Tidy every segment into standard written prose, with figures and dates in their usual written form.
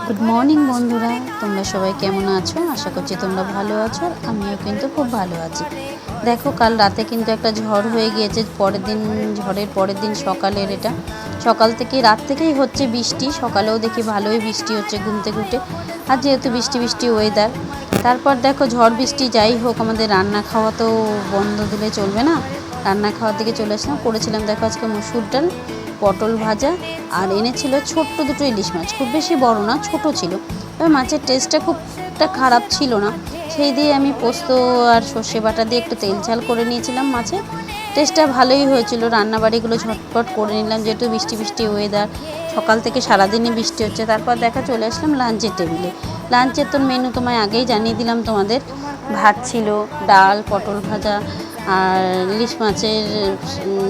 Good morning বন্ধুরা, তোমরা সবাই কেমন আছো? আশা করছি তোমরা ভালো আছো। আর আমিও কিন্তু খুব ভালো আছি। দেখো, কাল রাতে কিন্তু একটা ঝড় হয়ে গিয়েছে। ঝড়ের পরের দিন সকালের এটা, সকাল থেকে রাত থেকেই হচ্ছে বৃষ্টি। সকালেও দেখি ভালোই বৃষ্টি হচ্ছে ঘুম থেকে উঠে। আর যেহেতু বৃষ্টি বৃষ্টি ওয়েদার, তারপর দেখো ঝড় বৃষ্টি যাই হোক, আমাদের রান্না খাওয়া তো বন্ধ দিলে চলবে না। রান্না খাওয়ার দিকে চলে আসলাম। করেছিলাম দেখো আজকে মসুর ডাল, পটল ভাজা, আর এনেছিল ছোট্ট দুটো ইলিশ মাছ। খুব বেশি বড় না, ছোট ছিল। তবে মাছের টেস্টটা খুব একটা খারাপ ছিল না। সেই দিয়ে আমি পোস্ত আর সর্ষে বাটা দিয়ে একটু তেল ঝাল করে নিয়েছিলাম। মাছের টেস্টটা ভালোই হয়েছিল। রান্নাবাড়িগুলো ঝটপট করে নিলাম, যেহেতু বৃষ্টি বৃষ্টি ওয়েদার, সকাল থেকে সারাদিনই বৃষ্টি হচ্ছে। তারপর দেখা চলে আসলাম লাঞ্চের টেবিলে। লাঞ্চের তো মেনু তোমায় আগেই জানিয়ে দিলাম তোমাদের। ভাত ছিল, ডাল, পটল ভাজা, আর ইলিশ মাছের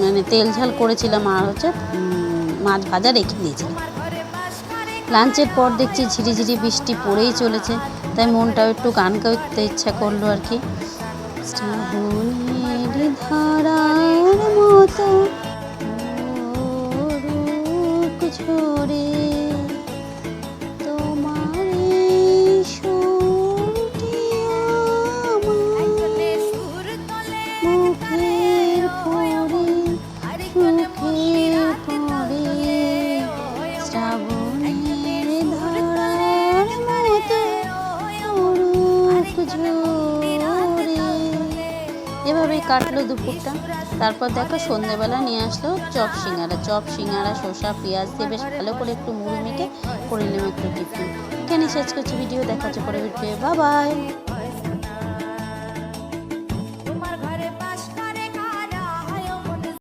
মানে তেল ঝাল করেছিলাম, আর হচ্ছে মাছ ভাজা রেখে দিয়েছিলাম। লাঞ্চের পর দেখছি ঝিরিঝিরি বৃষ্টি পড়েই চলেছে, তাই মনটাও একটু গান গাইতে ইচ্ছা করলো আর কি। শ্রাবণের ধারার মতো রূপ ঝরে তোমার সুরটি আমার মুখের পরে শ্রাবণের ধারার মতো রূপ ঝরে। এভাবেই কাটলো দুপুরটা। তারপর দেখো সন্ধ্যেবেলা নিয়ে আসলো চপ সিঙ্গারা, শসা, পেঁয়াজ দিয়ে বেশ ভালো করে একটু মুড়ি মেখে করে নিলাম একটু টিফিন। এখানে শেষ করছি ভিডিও। দেখা হচ্ছে পরে ভিডিও। Bye bye.